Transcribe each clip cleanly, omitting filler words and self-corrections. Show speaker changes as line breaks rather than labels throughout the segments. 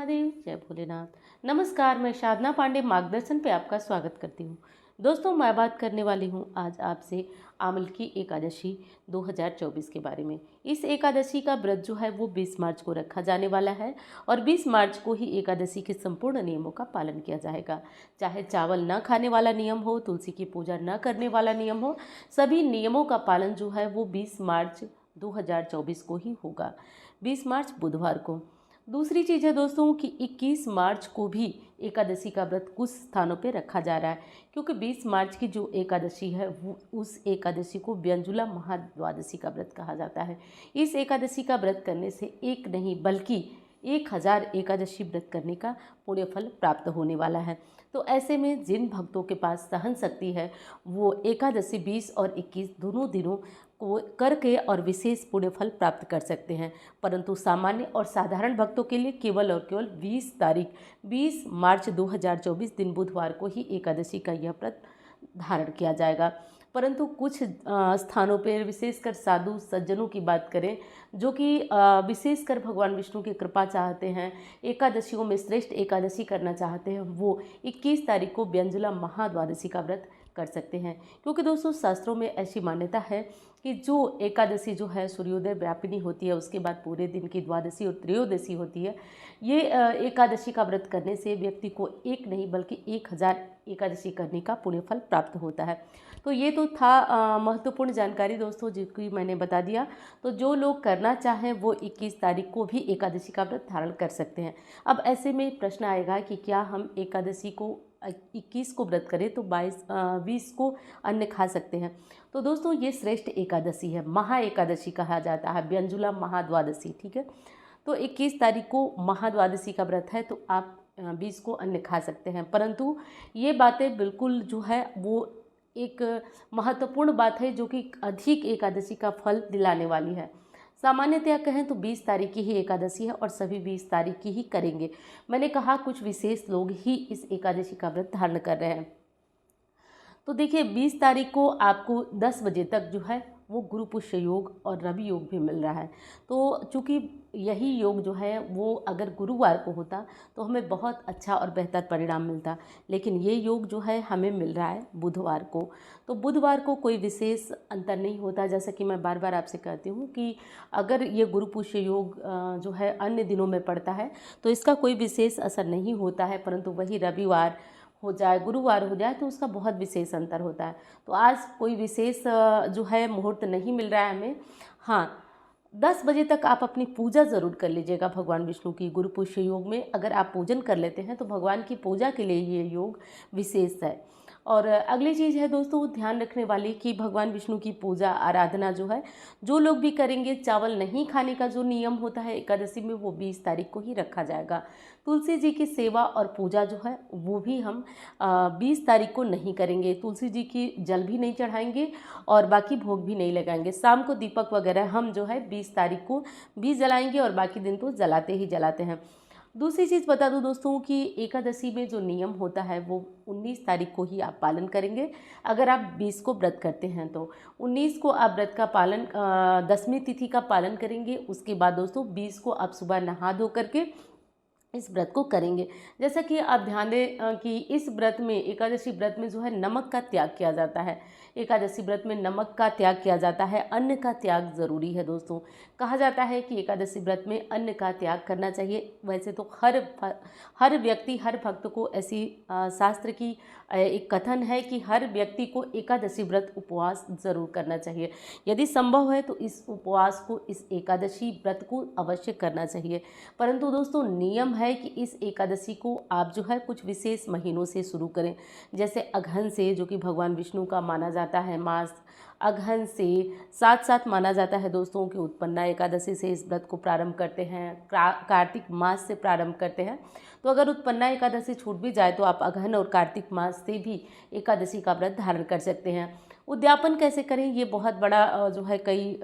महादेव, जय भोलेनाथ। नमस्कार, मैं साधना पांडे मार्गदर्शन पे आपका स्वागत करती हूँ। दोस्तों, मैं बात करने वाली हूँ आज आपसे आमल की एकादशी 2024 के बारे में। इस एकादशी का व्रत जो है वो 20 मार्च को रखा जाने वाला है और 20 मार्च को ही एकादशी के संपूर्ण नियमों का पालन किया जाएगा। चाहे चावल न खाने वाला नियम हो, तुलसी की पूजा न करने वाला नियम हो, सभी नियमों का पालन जो है वो 20 मार्च 2024 को ही होगा। 20 मार्च बुधवार को। दूसरी चीज़ है दोस्तों कि 21 मार्च को भी एकादशी का व्रत कुछ स्थानों पे रखा जा रहा है, क्योंकि 20 मार्च की जो एकादशी है वो उस एकादशी को व्यंजुला महाद्वादशी का व्रत कहा जाता है। इस एकादशी का व्रत करने से एक नहीं बल्कि 1000 एकादशी व्रत करने का पुण्य फल प्राप्त होने वाला है। तो ऐसे में जिन भक्तों के पास सहन शक्ति है वो एकादशी 20 और 21 दोनों दिनों को करके और विशेष पुण्य फल प्राप्त कर सकते हैं। परंतु सामान्य और साधारण भक्तों के लिए केवल और केवल 20 मार्च 2024 दिन बुधवार को ही एकादशी का यह व्रत धारण किया जाएगा। परंतु कुछ स्थानों पर विशेषकर साधु सज्जनों की बात करें जो कि विशेषकर भगवान विष्णु की कृपा चाहते हैं, एकादशियों में श्रेष्ठ एकादशी करना चाहते हैं, वो 21 तारीख को व्यंजुला महाद्वादशी का व्रत कर सकते हैं। क्योंकि दोस्तों शास्त्रों में ऐसी मान्यता है कि जो एकादशी जो है सूर्योदय व्यापिनी होती है, उसके बाद पूरे दिन की द्वादशी और त्रयोदशी होती है, ये एकादशी का व्रत करने से व्यक्ति को एक नहीं बल्कि 1000 एकादशी करने का पुण्य फल प्राप्त होता है। तो ये तो था महत्वपूर्ण जानकारी दोस्तों, जिसकी मैंने बता दिया। तो जो लोग करना चाहें वो 21 तारीख को भी एकादशी का व्रत धारण कर सकते हैं। अब ऐसे में प्रश्न आएगा कि क्या हम एकादशी को 21 को व्रत करें तो 20 को अन्न खा सकते हैं। तो दोस्तों ये श्रेष्ठ एकादशी है, महा एकादशी कहा जाता है, व्यंजुला महाद्वादशी, ठीक है। तो 21 तारीख को महाद्वादशी का व्रत है तो आप 20 को अन्न खा सकते हैं। परंतु ये बातें बिल्कुल जो है वो एक महत्वपूर्ण बात है जो कि अधिक एकादशी का फल दिलाने वाली है। सामान्यतया कहें तो 20 तारीख की ही एकादशी है और सभी 20 तारीख की ही करेंगे। मैंने कहा कुछ विशेष लोग ही इस एकादशी का व्रत धारण कर रहे हैं। तो देखिए 20 तारीख को आपको 10 बजे तक जो है वो गुरु पुष्य योग और रवि योग भी मिल रहा है। तो चूँकि यही योग जो है वो अगर गुरुवार को होता तो हमें बहुत अच्छा और बेहतर परिणाम मिलता, लेकिन ये योग जो है हमें मिल रहा है बुधवार को। तो बुधवार को कोई विशेष अंतर नहीं होता, जैसा कि मैं बार बार आपसे कहती हूँ कि अगर ये गुरु पुष्य योग जो है अन्य दिनों में पड़ता है तो इसका कोई विशेष असर नहीं होता है, परंतु वही रविवार हो जाए, गुरुवार हो जाए तो उसका बहुत विशेष अंतर होता है। तो आज कोई विशेष जो है मुहूर्त नहीं मिल रहा है हमें। हाँ, 10 बजे तक आप अपनी पूजा ज़रूर कर लीजिएगा भगवान विष्णु की। गुरु पुष्य योग में अगर आप पूजन कर लेते हैं तो भगवान की पूजा के लिए ये योग विशेष है। और अगली चीज़ है दोस्तों ध्यान रखने वाली कि भगवान विष्णु की पूजा आराधना जो है जो लोग भी करेंगे, चावल नहीं खाने का जो नियम होता है एकादशी में वो 20 तारीख को ही रखा जाएगा। तुलसी जी की सेवा और पूजा जो है वो भी हम 20 तारीख को नहीं करेंगे। तुलसी जी की जल भी नहीं चढ़ाएंगे और बाकी भोग भी नहीं लगाएंगे। शाम को दीपक वगैरह हम जो है 20 तारीख को भी जलाएंगे और बाकी दिन तो जलाते ही जलाते हैं। दूसरी चीज़ बता दूं दोस्तों कि एकादशी में जो नियम होता है वो 19 तारीख को ही आप पालन करेंगे। अगर आप 20 को व्रत करते हैं तो 19 को आप व्रत का पालन 10वीं तिथि का पालन करेंगे। उसके बाद दोस्तों 20 को आप सुबह नहा धो करके इस व्रत को करेंगे। जैसा कि आप ध्यान दें कि इस व्रत में, एकादशी व्रत में जो है नमक का त्याग किया जाता है। एकादशी व्रत में नमक का त्याग किया जाता है, अन्न का त्याग ज़रूरी है दोस्तों। कहा जाता है कि एकादशी व्रत में अन्न का त्याग करना चाहिए। वैसे तो हर व्यक्ति, हर भक्त को ऐसी शास्त्र की एक कथन है कि हर व्यक्ति को एकादशी व्रत उपवास ज़रूर करना चाहिए। यदि संभव है तो इस उपवास को, इस एकादशी व्रत को अवश्य करना चाहिए। परंतु दोस्तों नियम है कि इस एकादशी को आप जो है कुछ विशेष महीनों से शुरू करें, जैसे अगहन से, जो कि भगवान विष्णु का माना जाता है मास। अगहन से साथ साथ माना जाता है दोस्तों कि उत्पन्ना एकादशी से इस व्रत को प्रारंभ करते हैं, कार्तिक मास से प्रारंभ करते हैं। तो अगर उत्पन्ना एकादशी छूट भी जाए तो आप अगहन और कार्तिक मास से भी एकादशी का व्रत धारण कर सकते हैं। उद्यापन कैसे करें, ये बहुत बड़ा जो है कई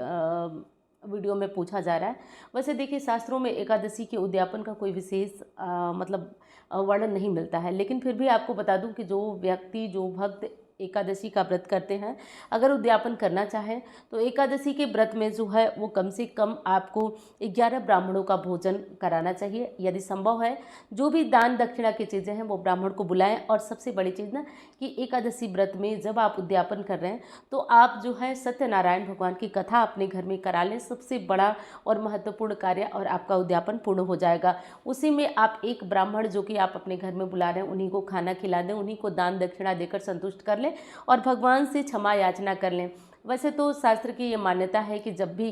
वीडियो में पूछा जा रहा है। वैसे देखिए शास्त्रों में एकादशी के उद्यापन का कोई विशेष मतलब वर्णन नहीं मिलता है, लेकिन फिर भी आपको बता दूं कि जो व्यक्ति, जो भक्त एकादशी का व्रत करते हैं, अगर उद्यापन करना चाहें तो एकादशी के व्रत में जो है वो कम से कम आपको 11 ब्राह्मणों का भोजन कराना चाहिए। यदि संभव है जो भी दान दक्षिणा की चीज़ें हैं वो ब्राह्मण को बुलाएं। और सबसे बड़ी चीज़ ना कि एकादशी व्रत में जब आप उद्यापन कर रहे हैं तो आप जो है सत्यनारायण भगवान की कथा अपने घर में करा लें, सबसे बड़ा और महत्वपूर्ण कार्य, और आपका उद्यापन पूर्ण हो जाएगा। उसी में आप एक ब्राह्मण जो कि आप अपने घर में बुला रहे हैं उन्हीं को खाना खिला दें, उन्हीं को दान दक्षिणा देकर संतुष्ट कर लें और भगवान से क्षमा याचना कर लें। वैसे तो शास्त्र की ये मान्यता है कि जब भी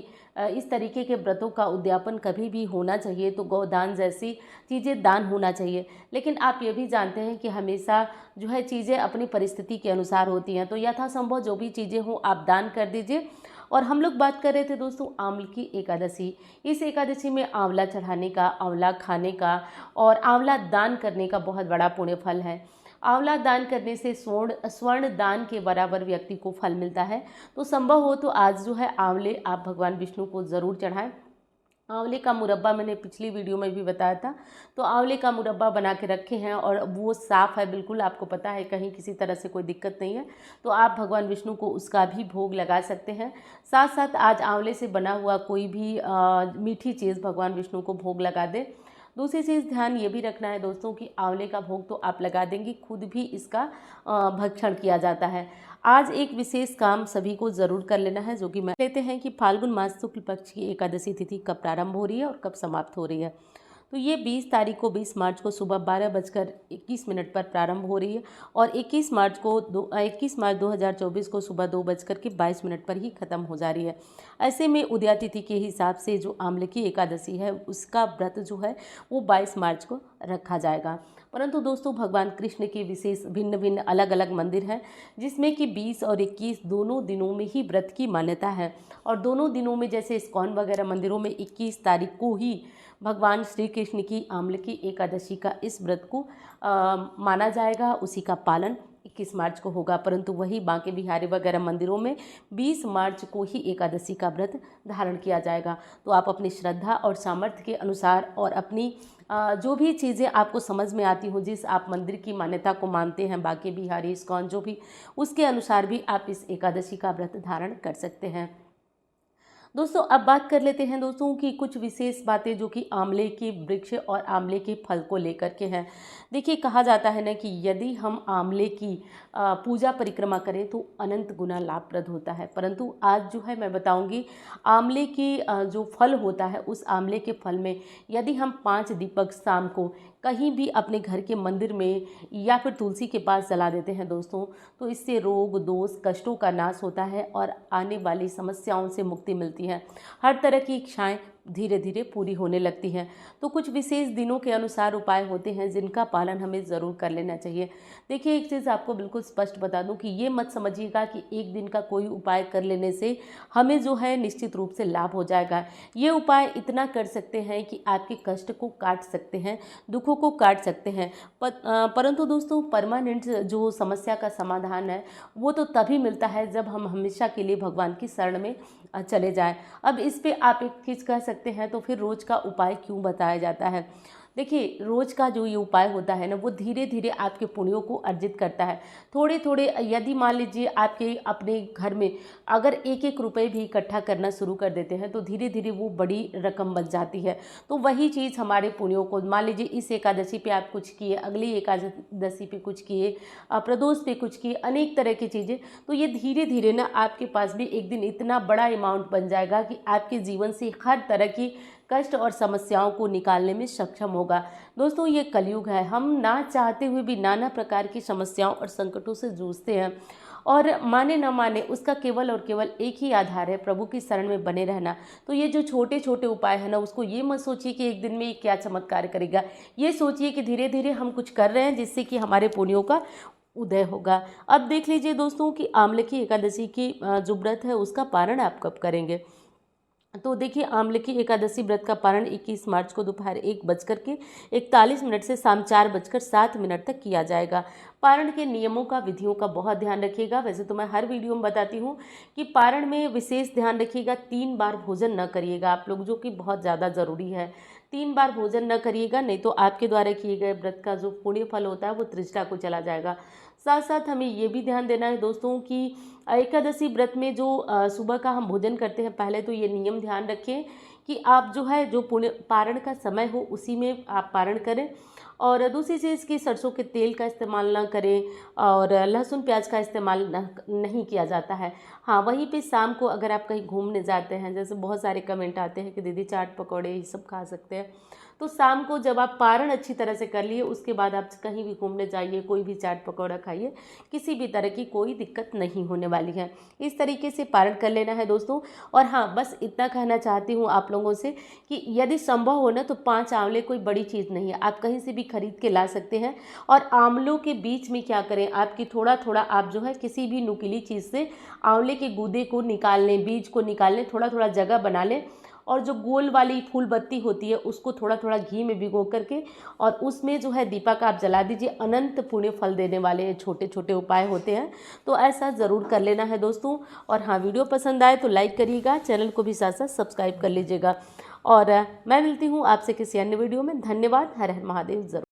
इस तरीके के व्रतों का उद्यापन कभी भी होना चाहिए तो गौदान जैसी चीज़ें दान होना चाहिए। लेकिन आप ये भी जानते हैं कि हमेशा जो है चीज़ें अपनी परिस्थिति के अनुसार होती हैं, तो यथासंभव जो भी चीज़ें हों आप दान कर दीजिए। और हम लोग बात कर रहे थे दोस्तों आंवले की एकादशी। इस एकादशी में आंवला चढ़ाने का, आंवला खाने का और आंवला दान करने का बहुत बड़ा पुण्य फल है। आंवला दान करने से स्वर्ण दान के बराबर व्यक्ति को फल मिलता है। तो संभव हो तो आज जो है आंवले आप भगवान विष्णु को ज़रूर चढ़ाएं। आंवले का मुरब्बा मैंने पिछली वीडियो में भी बताया था, तो आंवले का मुरब्बा बना के रखे हैं और वो साफ़ है बिल्कुल, आपको पता है कहीं किसी तरह से कोई दिक्कत नहीं है, तो आप भगवान विष्णु को उसका भी भोग लगा सकते हैं। साथ साथ आज आंवले से बना हुआ कोई भी मीठी चीज़ भगवान विष्णु को भोग लगा दे। दूसरी चीज़ ध्यान ये भी रखना है दोस्तों कि आंवले का भोग तो आप लगा देंगे, खुद भी इसका भक्षण किया जाता है। आज एक विशेष काम सभी को ज़रूर कर लेना है, जो कि मैं लेते हैं कि फाल्गुन मास शुक्ल पक्ष की एकादशी तिथि कब प्रारंभ हो रही है और कब समाप्त हो रही है। तो ये 20 तारीख को 20 मार्च को सुबह 12:21 पर प्रारंभ हो रही है और 21 मार्च 2024 को सुबह 2:22 पर ही ख़त्म हो जा रही है। ऐसे में उदया तिथि के हिसाब से जो आंवले की एकादशी है उसका व्रत जो है वो 22 मार्च को रखा जाएगा। परंतु दोस्तों भगवान कृष्ण के विशेष भिन्न भिन्न अलग अलग मंदिर हैं, जिसमें कि 20 और 21 दोनों दिनों में ही व्रत की मान्यता है। और दोनों दिनों में जैसे इस्कॉन वगैरह मंदिरों में 21 तारीख को ही भगवान श्री कृष्ण की आंवले की एकादशी का इस व्रत को माना जाएगा, उसी का पालन 21 मार्च को होगा। परंतु वही बांके बिहारी वगैरह मंदिरों में 20 मार्च को ही एकादशी का व्रत धारण किया जाएगा। तो आप अपनी श्रद्धा और सामर्थ्य के अनुसार और अपनी जो भी चीज़ें आपको समझ में आती हो, जिस आप मंदिर की मान्यता को मानते हैं, बांके बिहारी, इस्कॉन, जो भी, उसके अनुसार भी आप इस एकादशी का व्रत धारण कर सकते हैं। दोस्तों अब बात कर लेते हैं दोस्तों की कुछ विशेष बातें जो कि आंवले के वृक्ष और आंवले के फल को लेकर के हैं। देखिए कहा जाता है ना कि यदि हम आंवले की पूजा परिक्रमा करें तो अनंत गुना लाभप्रद होता है। परंतु आज जो है मैं बताऊंगी आंवले की जो फल होता है, उस आंवले के फल में यदि हम 5 दीपक शाम को कहीं भी अपने घर के मंदिर में या फिर तुलसी के पास जला देते हैं दोस्तों, तो इससे रोग दोष कष्टों का नाश होता है और आने वाली समस्याओं से मुक्ति मिलती है। हर तरह की इच्छाएं धीरे धीरे पूरी होने लगती हैं। तो कुछ विशेष दिनों के अनुसार उपाय होते हैं जिनका पालन हमें ज़रूर कर लेना चाहिए। देखिए एक चीज़ आपको बिल्कुल स्पष्ट बता दूं कि ये मत समझिएगा कि एक दिन का कोई उपाय कर लेने से हमें जो है निश्चित रूप से लाभ हो जाएगा। ये उपाय इतना कर सकते हैं कि आपके कष्ट को काट सकते हैं, दुखों को काट सकते हैं, परंतु दोस्तों परमानेंट जो समस्या का समाधान है वो तो तभी मिलता है जब हम हमेशा के लिए भगवान की शरण में चले जाएं। अब इस पे आप एक चीज़ कह सकते हैं तो फिर रोज का उपाय क्यों बताया जाता है। देखिए रोज का जो ये उपाय होता है ना वो धीरे धीरे आपके पुण्यों को अर्जित करता है। थोड़े थोड़े यदि मान लीजिए आपके अपने घर में अगर 1-1 रुपये भी इकट्ठा करना शुरू कर देते हैं तो धीरे धीरे वो बड़ी रकम बन जाती है। तो वही चीज़ हमारे पुण्यों को, मान लीजिए इस एकादशी पे आप कुछ किए, अगली एकादशी पे कुछ किए, प्रदोष पे कुछ किए, अनेक तरह की चीज़ें, तो ये धीरे धीरे ना आपके पास भी एक दिन इतना बड़ा अमाउंट बन जाएगा कि आपके जीवन से हर तरह की कष्ट और समस्याओं को निकालने में सक्षम होगा। दोस्तों ये कलयुग है, हम ना चाहते हुए भी नाना प्रकार की समस्याओं और संकटों से जूझते हैं और माने न माने उसका केवल और केवल एक ही आधार है, प्रभु की शरण में बने रहना। तो ये जो छोटे छोटे उपाय है ना, उसको ये मत सोचिए कि एक दिन में ये क्या चमत्कार करेगा, ये सोचिए कि धीरे धीरे हम कुछ कर रहे हैं जिससे कि हमारे पुण्यों का उदय होगा। अब देख लीजिए दोस्तों कि आंवले की एकादशी की जो व्रत है उसका पारण आप कब करेंगे। तो देखिए आंवले की एकादशी व्रत का पारण 21 मार्च को दोपहर 1:41 से शाम 4:07 तक किया जाएगा। पारण के नियमों का, विधियों का बहुत ध्यान रखिएगा। वैसे तो मैं हर वीडियो में बताती हूँ कि पारण में विशेष ध्यान रखिएगा, 3 बार भोजन न करिएगा आप लोग, जो कि बहुत ज़्यादा ज़रूरी है। 3 बार भोजन न करिएगा, नहीं तो आपके द्वारा किए गए व्रत का जो पुण्य फल होता है वो तृष्णा को चला जाएगा। साथ साथ हमें ये भी ध्यान देना है दोस्तों कि एकादशी व्रत में जो सुबह का हम भोजन करते हैं, पहले तो ये नियम ध्यान रखें कि आप जो है जो पुण्य पारण का समय हो उसी में आप पारण करें। और दूसरी चीज़ कि सरसों के तेल का इस्तेमाल ना करें और लहसुन प्याज का इस्तेमाल नहीं किया जाता है। हाँ, वहीं पे शाम को अगर आप कहीं घूमने जाते हैं, जैसे बहुत सारे कमेंट आते हैं कि दीदी चाट पकौड़े ये सब खा सकते हैं, तो शाम को जब आप पारण अच्छी तरह से कर लिए उसके बाद आप कहीं भी घूमने जाइए, कोई भी चाट पकौड़ा खाइए, किसी भी तरह की कोई दिक्कत नहीं होने वाली है। इस तरीके से पारण कर लेना है दोस्तों। और हाँ, बस इतना कहना चाहती हूँ आप लोगों से कि यदि संभव हो ना तो 5 आंवले कोई बड़ी चीज़ नहीं है, आप कहीं से भी खरीद के ला सकते हैं। और आंवलों के बीच में क्या करें, आपकी थोड़ा थोड़ा आप जो है किसी भी नुकीली चीज़ से आंवले के गूदे को निकाल लें, बीज को निकाल लें, थोड़ा थोड़ा जगह बना लें और जो गोल वाली फूल बत्ती होती है उसको थोड़ा थोड़ा घी में भिगो करके और उसमें जो है दीपक आप जला दीजिए। अनंत पुण्य फल देने वाले छोटे छोटे उपाय होते हैं, तो ऐसा ज़रूर कर लेना है दोस्तों। और हाँ, वीडियो पसंद आए तो लाइक करिएगा, चैनल को भी साथ साथ सब्सक्राइब कर लीजिएगा। और मैं मिलती हूँ आपसे किसी अन्य वीडियो में। धन्यवाद। हर हर महादेव। जरूर।